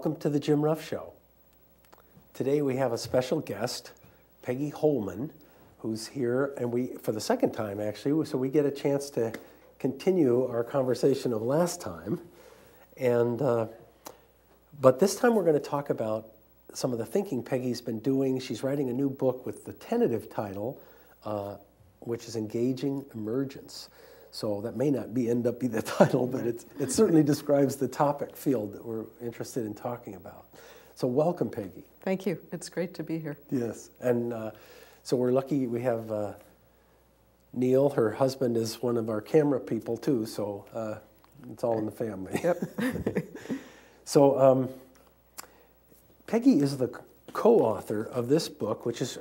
Welcome to the Jim Ruff Show. Today we have a special guest, Peggy Holman, who's here, and for the second time actually, so we get a chance to continue our conversation of last time. But this time we're going to talk about some of the thinking Peggy's been doing. She's writing a new book with the tentative title, which is Engaging Emergence. So that may not end up being the title, but it certainly describes the topic field that we're interested in talking about. So welcome, Peggy. Thank you. It's great to be here. Yes, and so we're lucky we have Neil. Her husband is one of our camera people too, so it's all in the family. Yep. So Peggy is the co-author of this book, which is,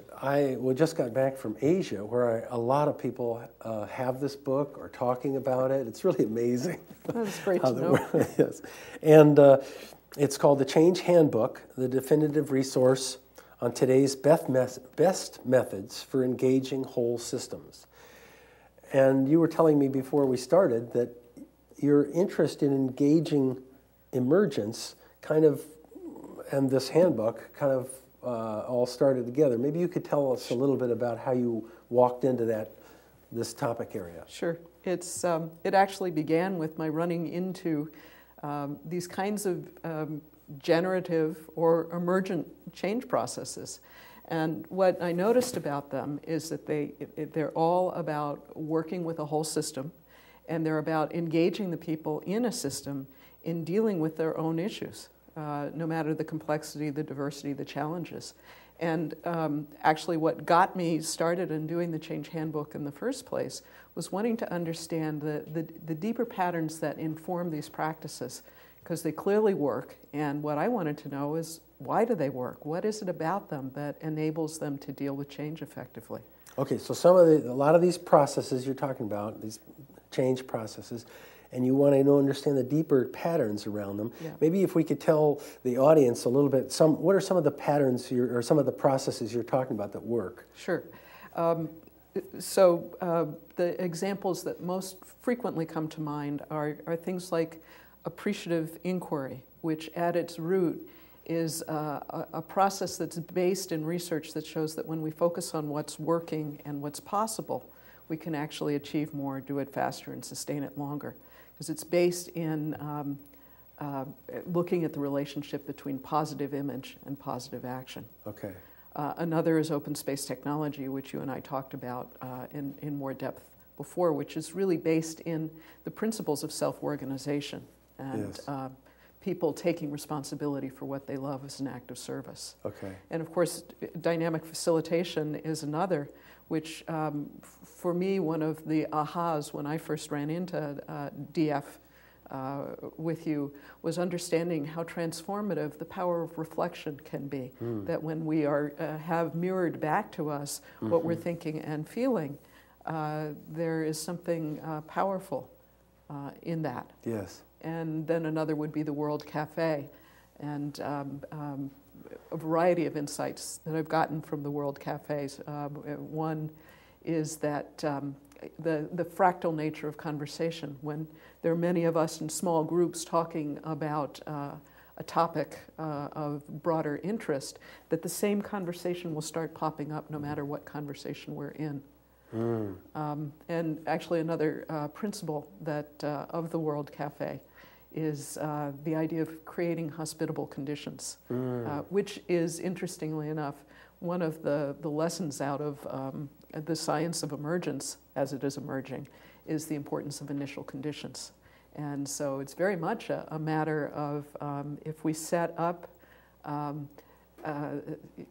we just got back from Asia, where a lot of people have this book or talking about it. It's really amazing. That's great to know. Yes. And it's called the Change Handbook, the definitive resource on today's best methods for engaging whole systems. And you were telling me before we started that your interest in engaging emergence and this handbook kind of all started together. Maybe you could tell us a little bit about how you walked into this topic area. Sure. It actually began with my running into these kinds of generative or emergent change processes. And what I noticed about them is that they're all about working with a whole system, and they're about engaging the people in a system in dealing with their own issues. No matter the complexity, the diversity, the challenges. And actually what got me started in doing the Change Handbook in the first place was wanting to understand the deeper patterns that inform these practices, because they clearly work. And what I wanted to know is, why do they work? What is it about them that enables them to deal with change effectively? Okay, so a lot of these processes you're talking about, these change processes, and you want to understand the deeper patterns around them. Yeah. Maybe if we could tell the audience a little bit, what are some of the patterns or some of the processes you're talking about that work? Sure. So the examples that most frequently come to mind are things like appreciative inquiry, which at its root is a process that's based in research that shows that when we focus on what's working and what's possible, we can actually achieve more, do it faster, and sustain it longer. Because it's based in looking at the relationship between positive image and positive action. Okay. Another is open space technology, which you and I talked about in more depth before, which is really based in the principles of self-organization and yes. People taking responsibility for what they love as an act of service. Okay. And of course, dynamic facilitation is another, which for me, one of the ahas when I first ran into DF with you was understanding how transformative the power of reflection can be. That when we have mirrored back to us what we're thinking and feeling, there is something powerful in that. Yes. And then another would be the World Cafe, and a variety of insights that I've gotten from the World Cafes. One is that the fractal nature of conversation, when there are many of us in small groups talking about a topic of broader interest, that the same conversation will start popping up no matter what conversation we're in. And actually another principle that of the World Cafe is the idea of creating hospitable conditions, which is, interestingly enough, one of the lessons out of the science of emergence, as it is emerging, is the importance of initial conditions. And so it's very much a matter of if we set up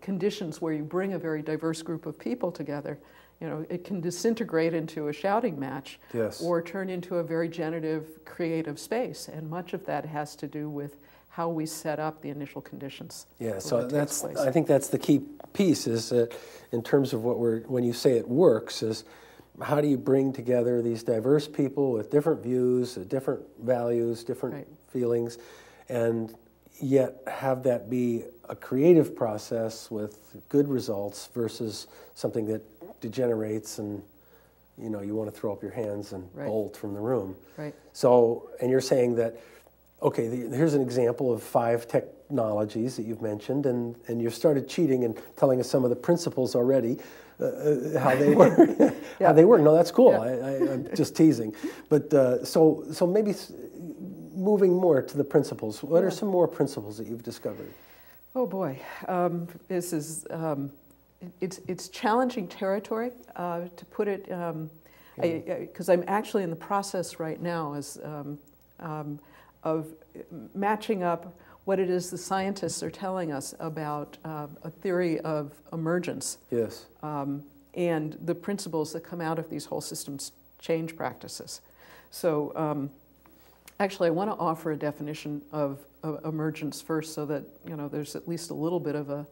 conditions where you bring a very diverse group of people together, it can disintegrate into a shouting match, yes. or turn into a very generative, creative space. And much of that has to do with how we set up the initial conditions. Yeah, so I think that's the key piece, is that in terms of when you say it works, is how do you bring together these diverse people with different views, different values, different right. feelings, and yet have that be a creative process with good results versus something that degenerates and you want to throw up your hands and right. bolt from the room. Right. So, and you're saying that, okay, here's an example of 5 technologies that you've mentioned, and you've started cheating and telling us some of the principles already, how they work. Yeah. How they work. No, that's cool. Yeah. I'm just teasing. But so maybe moving more to the principles. What are some more principles that you've discovered? Oh boy, this is it's challenging territory to put it. Because I'm actually in the process right now of matching up what it is the scientists are telling us about a theory of emergence. Yes. And the principles that come out of these whole systems change practices. So actually I want to offer a definition of emergence first so that there's at least a little bit of a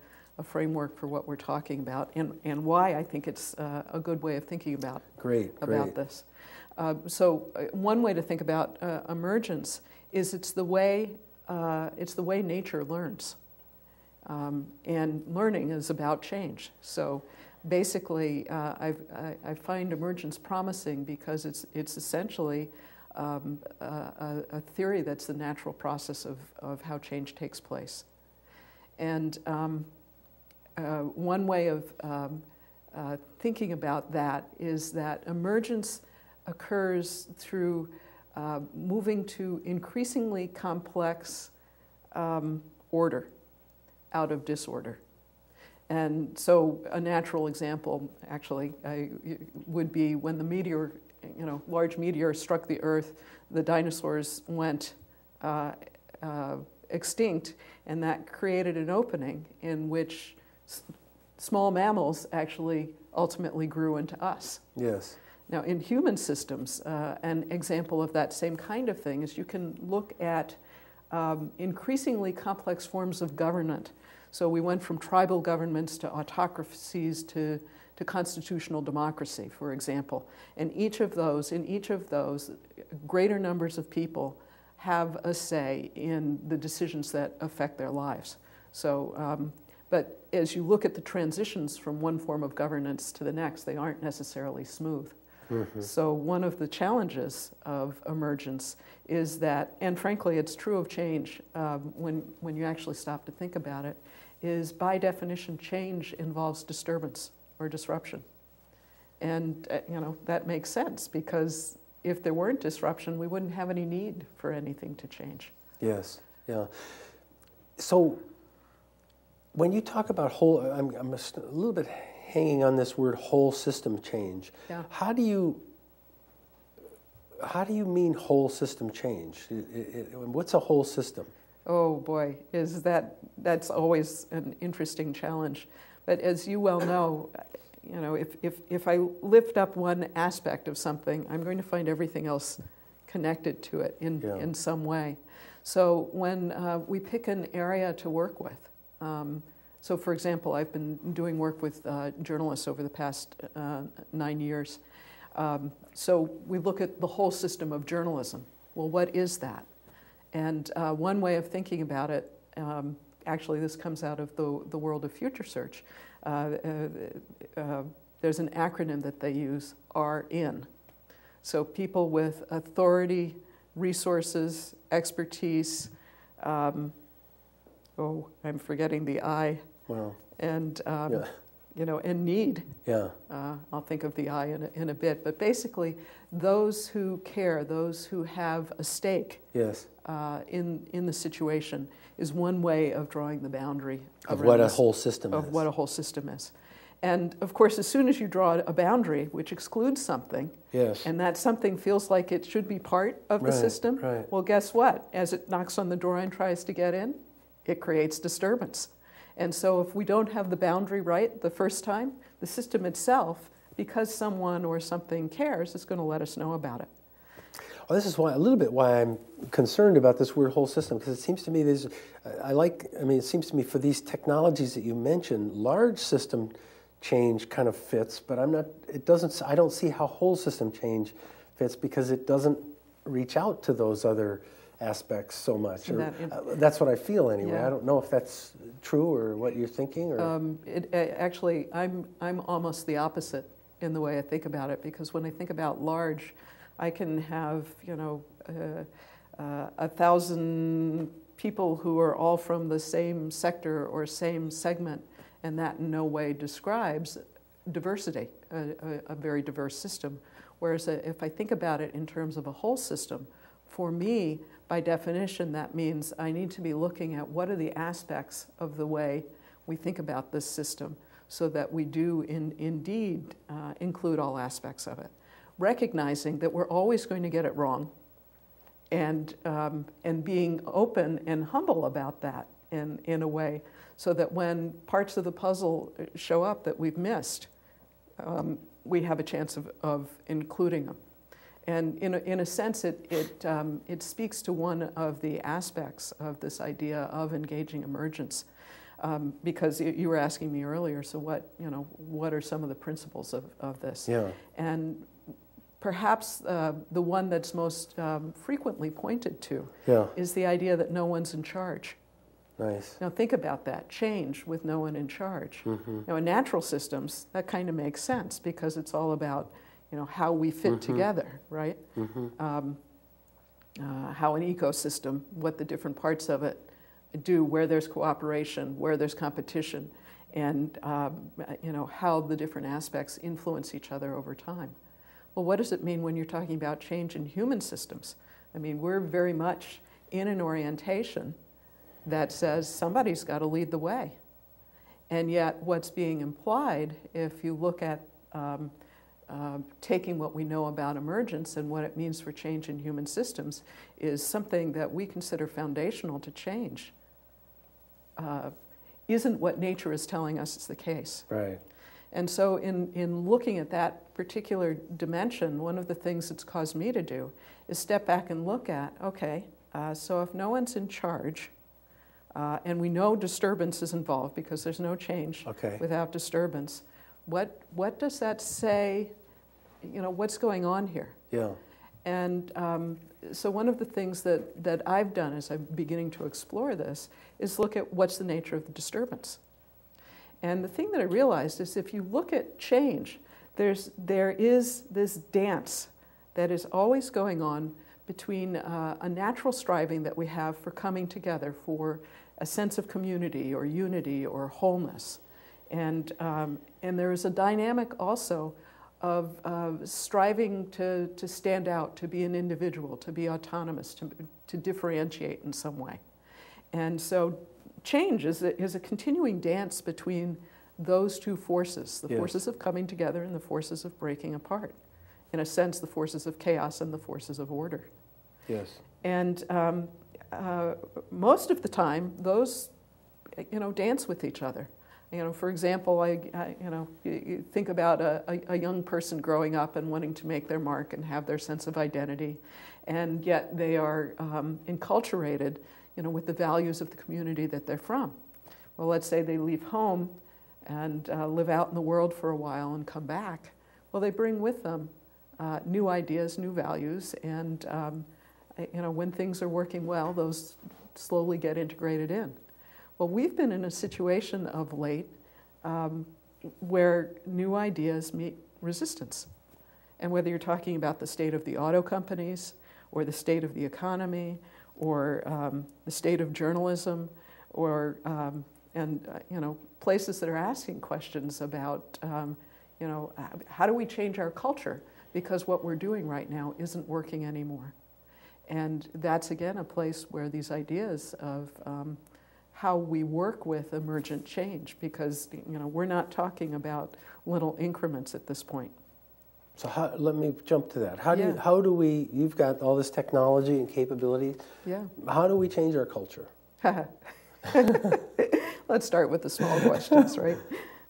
framework for what we're talking about and why I think it's a good way of thinking about this. So one way to think about emergence is it's the way nature learns, and learning is about change. So basically, I find emergence promising because it's essentially a theory that's the natural process of how change takes place. And one way of thinking about that is that emergence occurs through moving to increasingly complex order out of disorder. And so a natural example, actually, would be when the large meteor struck the Earth, the dinosaurs went extinct, and that created an opening in which small mammals actually ultimately grew into us. Yes. Now, in human systems, an example of that same kind of thing is you can look at increasingly complex forms of government. So we went from tribal governments to autocracies to constitutional democracy, for example. And in each of those, greater numbers of people have a say in the decisions that affect their lives. So, but as you look at the transitions from one form of governance to the next, they aren't necessarily smooth. Mm-hmm. So one of the challenges of emergence is that, and frankly it's true of change when you actually stop to think about it, is by definition change involves disturbance or disruption. And that makes sense because if there weren't disruption, we wouldn't have any need for anything to change. Yes, yeah. So when you talk about whole, I'm a little bit hanging on this word whole system change. Yeah. How do you mean whole system change? What's a whole system? Oh boy, that's always an interesting challenge. But as you well know, if I lift up one aspect of something, I'm going to find everything else connected to it in some way. So when we pick an area to work with, so for example, I've been doing work with journalists over the past 9 years. So we look at the whole system of journalism. Well, what is that? And one way of thinking about it, actually this comes out of the world of future search. There's an acronym that they use, RN. So people with authority, resources, expertise, I'm forgetting the I. Wow. And and need. Yeah. I'll think of the I in a bit. But basically, those who care, those who have a stake. Yes. In the situation is one way of drawing the boundary of what a whole system is. Of what a whole system is. And of course, as soon as you draw a boundary which excludes something, yes, and that something feels like it should be part of the system, well, guess what? As it knocks on the door and tries to get in, it creates disturbance. And so if we don't have the boundary right the first time, the system itself, because someone or something cares, is going to let us know about it. Well, this is why I'm concerned about this word whole system, because it seems to me it seems to me for these technologies that you mentioned, large system change kind of fits, but I don't see how whole system change fits because it doesn't reach out to those other aspects so much. That's what I feel anyway. Yeah. I don't know if that's true or what you're thinking. Or actually, I'm almost the opposite in the way I think about it, because when I think about large, I can have 1,000 people who are all from the same sector or same segment, and that in no way describes diversity, a very diverse system. Whereas if I think about it in terms of a whole system, for me, by definition, that means I need to be looking at what are the aspects of the way we think about this system so that we do indeed include all aspects of it. Recognizing that we're always going to get it wrong, and being open and humble about that in a way, so that when parts of the puzzle show up that we've missed, we have a chance of including them. And in a sense, it speaks to one of the aspects of this idea of engaging emergence, because you were asking me earlier, so what are some of the principles of this? Yeah. And perhaps the one that's most frequently pointed to is the idea that no one's in charge. Nice. Now think about that, change with no one in charge. Mm-hmm. Now in natural systems, that kind of makes sense because it's all about how we fit together, right? Mm-hmm. How an ecosystem, what the different parts of it do, where there's cooperation, where there's competition, and how the different aspects influence each other over time. Well, what does it mean when you're talking about change in human systems? I mean, we're very much in an orientation that says somebody's got to lead the way. And yet what's being implied, if you look at taking what we know about emergence and what it means for change in human systems, is something that we consider foundational to change, isn't what nature is telling us is the case. Right. And so in looking at that particular dimension, one of the things that's caused me to do is step back and look at, okay, so if no one's in charge, and we know disturbance is involved because there's no change without disturbance, what does that say, what's going on here? Yeah. And so one of the things that I've done as I'm beginning to explore this is look at what's the nature of the disturbance. And the thing that I realized is if you look at change, there is this dance that is always going on between a natural striving that we have for coming together, for a sense of community or unity or wholeness. And there is a dynamic also of striving to stand out, to be an individual, to be autonomous, to differentiate in some way. And so change is a continuing dance between those two forces, the forces of coming together and the forces of breaking apart. In a sense, the forces of chaos and the forces of order. Yes. And most of the time, those, dance with each other. For example, you think about a young person growing up and wanting to make their mark and have their sense of identity, and yet they are enculturated, with the values of the community that they're from. Well, let's say they leave home and live out in the world for a while and come back. Well, they bring with them new ideas, new values, and when things are working well, those slowly get integrated in. Well, we've been in a situation of late where new ideas meet resistance. And whether you're talking about the state of the auto companies or the state of the economy or the state of journalism or, places that are asking questions about, how do we change our culture? Because what we're doing right now isn't working anymore. And that's, again, a place where these ideas of how we work with emergent change, because we're not talking about little increments at this point. So let me jump to that. How do we, you've got all this technology and capability. Yeah. How do we change our culture? Let's start with the small questions, right?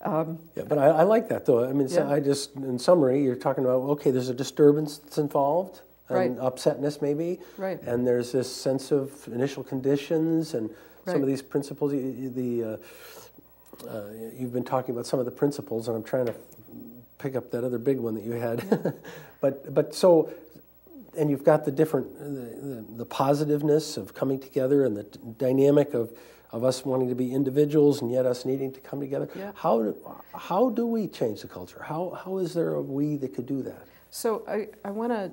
But I like that, though. I mean, so I just, in summary, you're talking about, okay, there's a disturbance that's involved, and upsetness maybe, and there's this sense of initial conditions and some of these principles. You've been talking about some of the principles, and I'm trying to pick up that other big one that you had. but so, and you've got the different, the positiveness of coming together and the dynamic of us wanting to be individuals and yet us needing to come together. Yeah. How do we change the culture? How is there a we that could do that? So I want to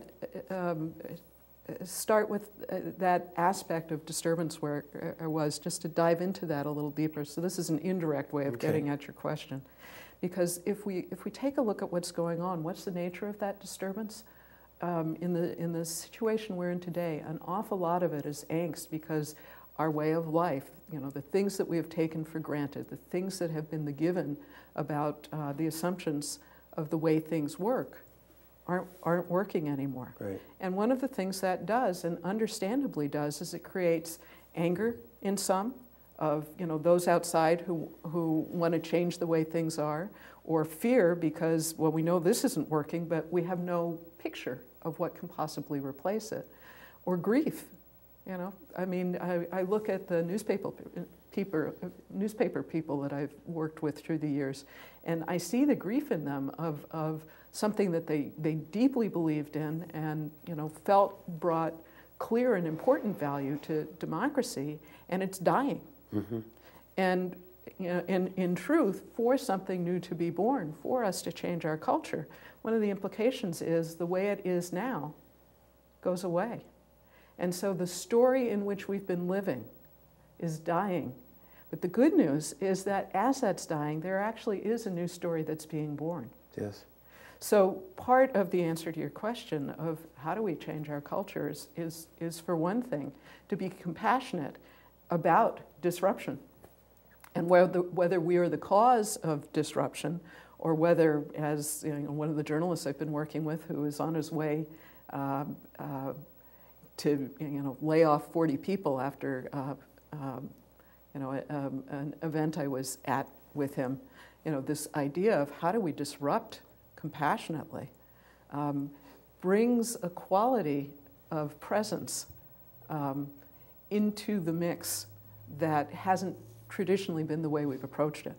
start with that aspect of disturbance where I was, just to dive into that a little deeper. So this is an indirect way of getting at your question. Because if we take a look at what's going on, what's the nature of that disturbance? In the situation we're in today, an awful lot of it is angst because our way of life, the things that we have taken for granted, the things that have been the given about the assumptions of the way things work, aren't working anymore. Right. And one of the things that does, and understandably does, is it creates anger in some of those outside who want to change the way things are, or fear because, well, we know this isn't working, but we have no picture of what can possibly replace it, or grief. I mean, I look at the newspaper people that I've worked with through the years, and I see the grief in them of something that they deeply believed in and felt brought clear and important value to democracy, and it's dying. Mm-hmm. And in truth, for something new to be born, for us to change our culture, one of the implications is the way it is now goes away. And so the story in which we've been living is dying. But the good news is that as that's dying, there actually is a new story that's being born. Yes. So part of the answer to your question of how do we change our cultures is for one thing, to be compassionate about disruption. And whether we are the cause of disruption, or whether, as one of the journalists I've been working with, who is on his way to lay off 40 people after an event I was at with him, this idea of how do we disrupt compassionately brings a quality of presence into the mix that hasn't traditionally been the way we've approached it.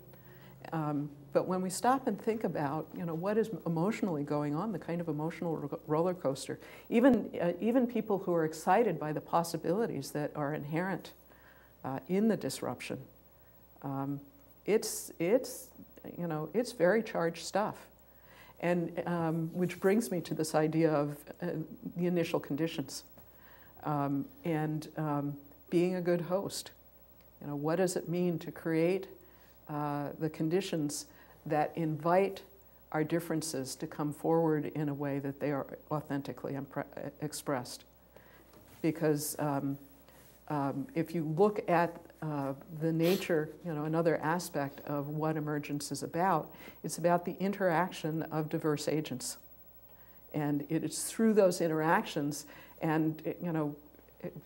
But when we stop and think about, what is emotionally going on, the kind of emotional roller coaster, even people who are excited by the possibilities that are inherent in the disruption, it's very charged stuff. And which brings me to this idea of the initial conditions and being a good host. What does it mean to create the conditions that invite our differences to come forward in a way that they are authentically expressed? Because if you look at the nature, another aspect of what Emergence is about, it's about the interaction of diverse agents. And it is through those interactions, and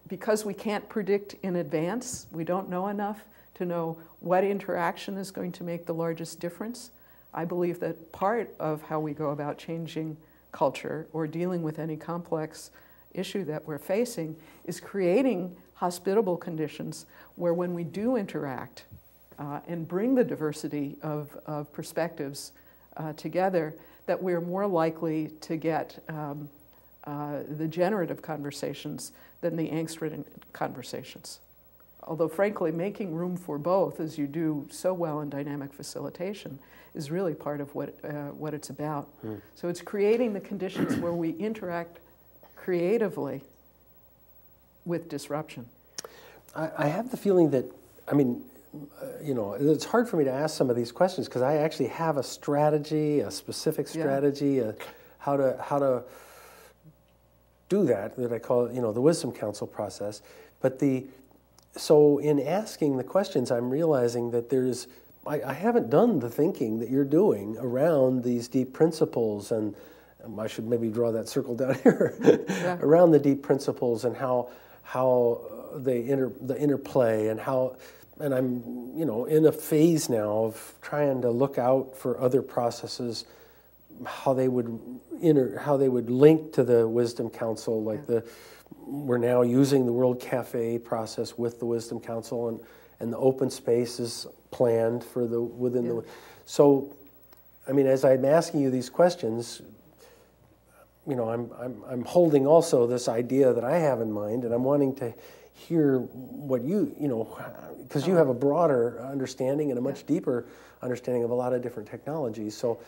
because we can't predict in advance, we don't know enough to know what interaction is going to make the largest difference. I believe that part of how we go about changing culture or dealing with any complex issue that we're facing is creating hospitable conditions where when we do interact and bring the diversity of perspectives together, that we're more likely to get the generative conversations than the angst-ridden conversations. Although frankly, making room for both, as you do so well in dynamic facilitation, is really part of what it's about. So it's creating the conditions where we interact creatively with disruption. I have the feeling that, it's hard for me to ask some of these questions because I actually have a strategy, a specific strategy, how to do that I call it, the Wisdom Council process. But so in asking the questions, I'm realizing that I haven't done the thinking that you're doing around these deep principles, and I should maybe draw that circle down here, around the deep principles and how the interplay and I'm in a phase now of trying to look out for other processes, how they would link to the Wisdom Council, we're now using the World Cafe process with the Wisdom Council, and the open space is planned for within the. So, as I'm asking you these questions, I'm holding also this idea that I have in mind, and I'm wanting to hear what because you have a broader understanding and a much deeper understanding of a lot of different technologies. So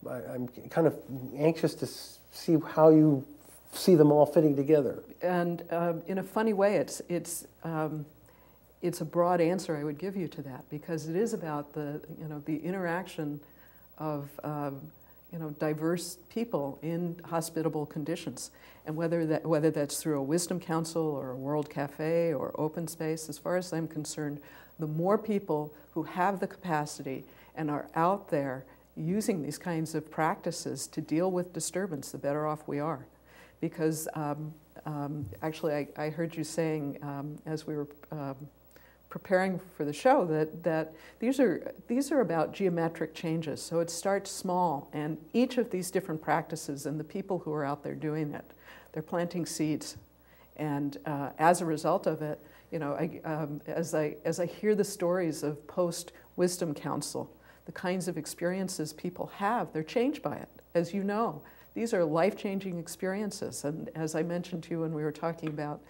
I'm kind of anxious to see how you see them all fitting together. And in a funny way, it's a broad answer I would give you to that, because it is about the interaction of diverse people in hospitable conditions, and whether that's through a wisdom council or a World Cafe or open space. As far as I'm concerned, the more people who have the capacity and are out there using these kinds of practices to deal with disturbance, the better off we are. Because actually, I heard you saying as we were preparing for the show that these are about geometric changes. So it starts small, and each of these different practices and the people who are out there doing it, they're planting seeds, and as a result of it, as I hear the stories of post-wisdom council, the kinds of experiences people have, they're changed by it. As you know, these are life-changing experiences, and as I mentioned to you when we were talking about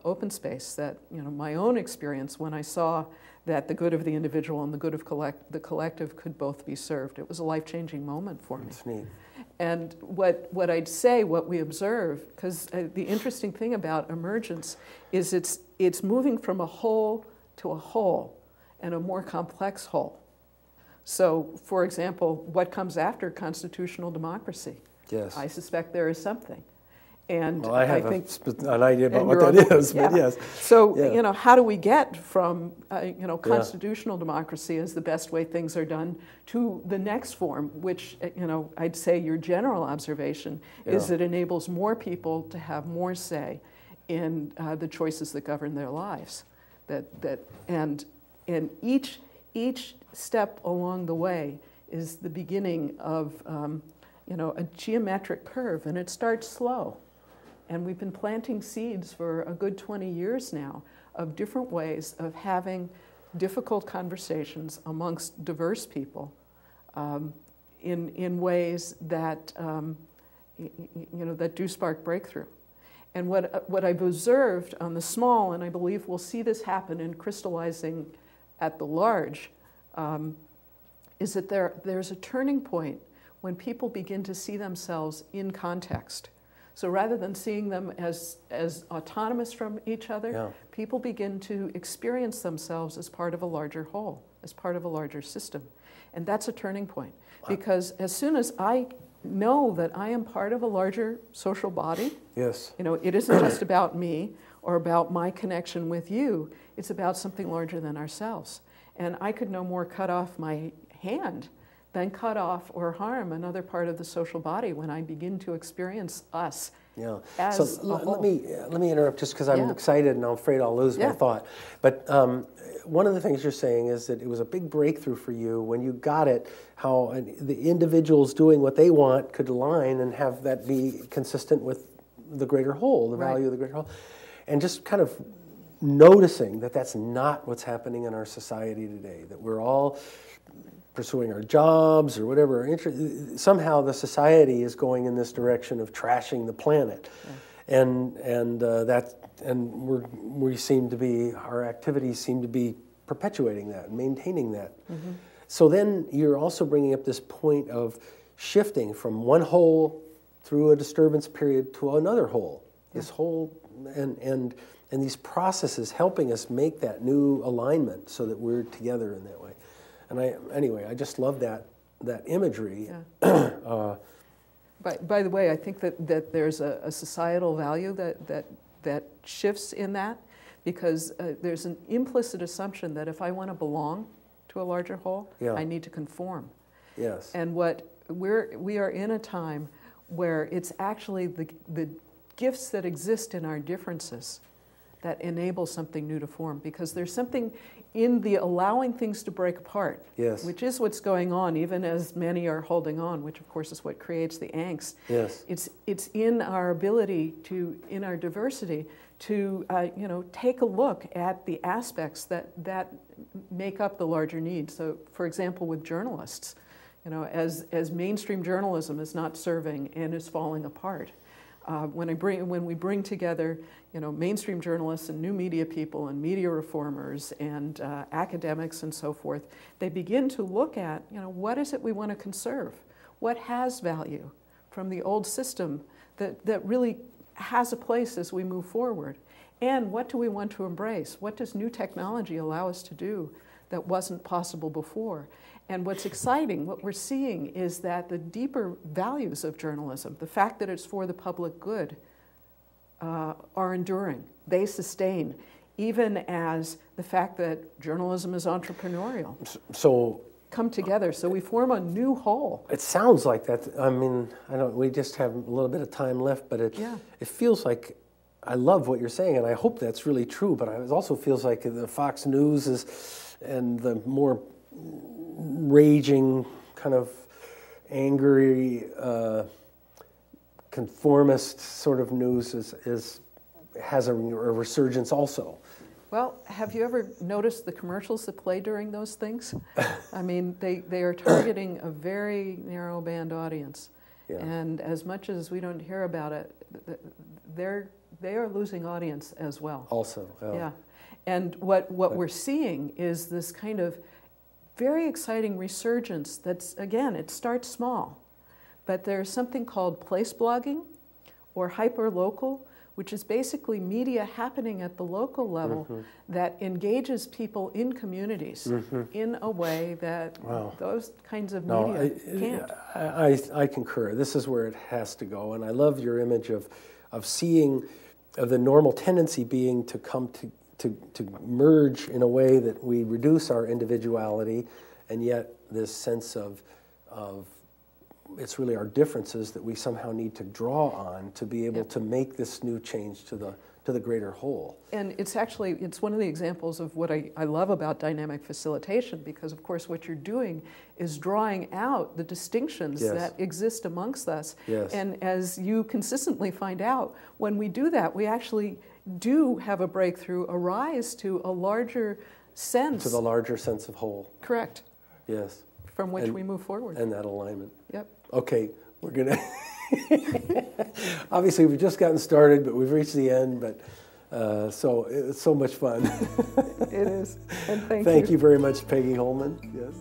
open space, that my own experience when I saw that the good of the individual and the good of the collective could both be served, it was a life-changing moment for me. That's neat. And what I'd say, what we observe, because the interesting thing about emergence is it's moving from a whole to a whole, and a more complex whole. So, for example, what comes after constitutional democracy? Yes. I suspect there is something. And well, I have an idea about what that is, yeah. but yes. So, yeah. How do we get from, constitutional democracy as the best way things are done to the next form, which, I'd say your general observation is it enables more people to have more say in the choices that govern their lives. And each step along the way is the beginning of, a geometric curve, and it starts slow. And we've been planting seeds for a good 20 years now of different ways of having difficult conversations amongst diverse people in ways that, that do spark breakthrough. And what I've observed on the small, and I believe we'll see this happen in crystallizing at the large, is that there's a turning point when people begin to see themselves in context. So rather than seeing them as autonomous from each other, people begin to experience themselves as part of a larger whole, as part of a larger system. And that's a turning point. Because as soon as I know that I am part of a larger social body, it isn't just about me or about my connection with you, it's about something larger than ourselves. And I could no more cut off my hand than cut off or harm another part of the social body when I begin to experience us as a whole. Let me interrupt just because I'm excited and I'm afraid I'll lose my thought. But one of the things you're saying is that it was a big breakthrough for you when you got it, how the individuals doing what they want could align and have that be consistent with the greater whole, the value of the greater whole. And just kind of noticing that that's not what's happening in our society today, that we're all pursuing our jobs or whatever. Somehow the society is going in this direction of trashing the planet, and we seem to be, our activities seem to be perpetuating that and maintaining that. Mm-hmm. So then you're also bringing up this point of shifting from one whole through a disturbance period to another whole. This whole and these processes helping us make that new alignment so that we're together in that way. And I just love that imagery. Yeah. By the way, I think that there's a societal value that shifts in that, because there's an implicit assumption that if I want to belong to a larger whole, I need to conform. Yes. And we are in a time where it's actually the gifts that exist in our differences that enable something new to form, because there's something in the allowing things to break apart, which is what's going on, even as many are holding on, which of course is what creates the angst. Yes. It's in our ability to, in our diversity, to take a look at the aspects that make up the larger need. So, for example, with journalists, as mainstream journalism is not serving and is falling apart. When we bring together, mainstream journalists and new media people and media reformers and academics and so forth, they begin to look at, what is it we want to conserve? What has value from the old system that really has a place as we move forward. And what do we want to embrace? What does new technology allow us to do that wasn't possible before? And what's exciting, what we're seeing, is that the deeper values of journalism, the fact that it's for the public good, are enduring. They sustain, even as the fact that journalism is entrepreneurial. So come together, so we form a new whole. It sounds like that. I mean, we just have a little bit of time left, but it feels like, I love what you're saying, and I hope that's really true, but it also feels like the Fox News and the more raging, kind of angry, conformist sort of news has a resurgence also. Well, have you ever noticed the commercials that play during those things? I mean, they are targeting a very narrow band audience. Yeah. And as much as we don't hear about it, they are losing audience as well. Also, yeah. And what we're seeing is this kind of very exciting resurgence that's, again, it starts small. But there's something called place blogging or hyperlocal, which is basically media happening at the local level that engages people in communities in a way that those kinds of media can't. I concur. This is where it has to go. And I love your image of seeing the normal tendency being to come to merge in a way that we reduce our individuality, and yet this sense of it's really our differences that we somehow need to draw on to be able to make this new change to the greater whole. And it's one of the examples of what I love about dynamic facilitation, because of course what you're doing is drawing out the distinctions that exist amongst us. Yes. And as you consistently find out, when we do that, we actually do have a breakthrough, a rise to a larger sense. To the larger sense of whole. Correct. Yes. From which we move forward. And that alignment. Yep. Okay, we're going to... Obviously, we've just gotten started, but we've reached the end, but so it's so much fun. It is, and thank you. Thank you very much, Peggy Holman. Yes.